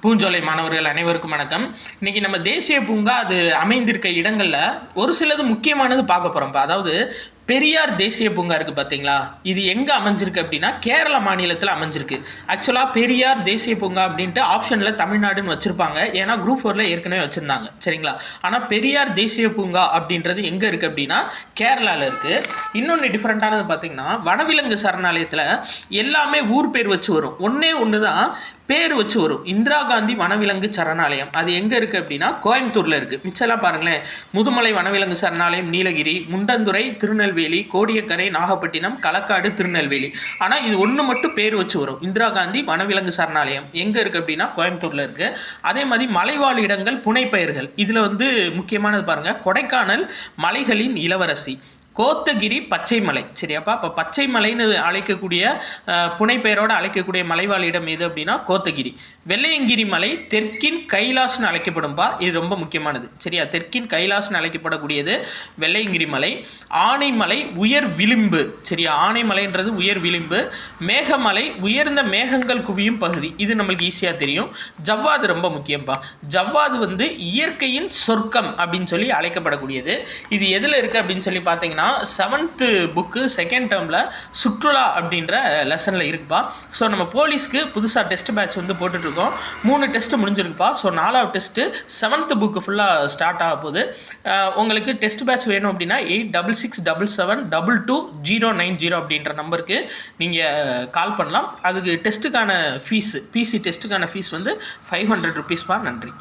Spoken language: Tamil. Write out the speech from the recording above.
பூஞ்சோலை மாணவர்கள் அனைவருக்கும் வணக்கம். இன்னைக்கு நம்ம தேசிய பூங்கா அது அமைந்திருக்க இடங்கள்ல ஒரு சிலது முக்கியமானது பார்க்க போறோம். அதாவது பெரியார் தேசிய பூங்கா இருக்குது பார்த்தீங்களா, இது எங்கே அமைஞ்சிருக்கு அப்படின்னா கேரள மாநிலத்தில் அமைஞ்சிருக்கு. ஆக்சுவலாக பெரியார் தேசிய பூங்கா அப்படின்ட்டு ஆப்ஷனில் தமிழ்நாடுன்னு வச்சுருப்பாங்க, ஏன்னா குரூப் 4ல் ஏற்கனவே வச்சுருந்தாங்க, சரிங்களா. ஆனால் பெரியார் தேசிய பூங்கா அப்படின்றது எங்கே இருக்குது அப்படின்னா கேரளாவில் இருக்குது. இன்னொன்று டிஃப்ரெண்ட்டானது பார்த்தீங்கன்னா வனவிலங்கு சரணாலயத்தில் எல்லாமே ஊர் பேர் வச்சு வரும், ஒன்று தான் பேர் வச்சு வரும். இந்திரா காந்தி வனவிலங்கு சரணாலயம் அது எங்கே இருக்குது அப்படின்னா கோயம்புத்தூரில் இருக்குது. மிச்சம்லாம் பாருங்களேன், முதுமலை வனவிலங்கு சரணாலயம் நீலகிரி, முண்டந்துறை திருநெல்வேலி, கோடியக்கரை நாகப்பட்டினம், களக்காடு திருநெல்வேலி. ஆனால் இது ஒன்று மட்டும் பேர் வச்சு வரும், இந்திரா காந்தி வனவிலங்கு சரணாலயம் எங்கே இருக்குது அப்படின்னா கோயம்புத்தூரில் இருக்குது. அதே மாதிரி மலைவாழ் இடங்கள் புனைப்பெயர்கள் இதில் முக்கியமானது பாருங்கள், கொடைக்கானல் மலைகளின் இளவரசி, கோத்தகிரி பச்சைமலை, சரியாப்பா. இப்போ பச்சைமலைன்னு அழைக்கக்கூடிய புனைப்பெயரோடு அழைக்கக்கூடிய மலைவாழ் இடம் எது அப்படின்னா கோத்தகிரி. வெள்ளையங்கிரி மலை தெற்கின் கைலாஸ்னு அழைக்கப்படும்பா, இது ரொம்ப முக்கியமானது, சரியா. தெற்கின் கைலாஸ்னு அழைக்கப்படக்கூடியது வெள்ளையங்கிரி மலை. ஆனைமலை உயர் விளிம்பு, சரியா. ஆனைமலைன்றது உயர் விளிம்பு. மேகமலை உயர்ந்த மேகங்கள் குவியும் பகுதி, இது நம்மளுக்கு ஈஸியாக தெரியும். ஜவ்வாது ரொம்ப முக்கியம்பா. ஜவ்வாது இயற்கையின் சொர்க்கம் அப்படின்னு சொல்லி அழைக்கப்படக்கூடியது. இது எதில் இருக்குது அப்படின்னு சொல்லி பார்த்தீங்கன்னா 7th புக்கு 2nd டேர்மில் சுற்றுலா அப்படின்ற லெசனில் இருக்குப்பா. ஸோ நம்ம போலீஸ்க்கு புதுசாக டெஸ்ட் பேட்ச் போட்டுட்ருக்கோம். 3 டெஸ்ட்டு முடிஞ்சிருக்குப்பா. ஸோ 4வது டெஸ்ட்டு 7th புக்கு ஃபுல்லாக ஸ்டார்ட் ஆக போகுது. உங்களுக்கு டெஸ்ட் பேட்ச் வேணும் அப்படின்னா 8667722090 அப்படின்ற நம்பருக்கு நீங்கள் கால் பண்ணலாம். அதுக்கு டெஸ்ட்டுக்கான ஃபீஸ், பிசி டெஸ்ட்டுக்கான ஃபீஸ் ₹500 நன்றி.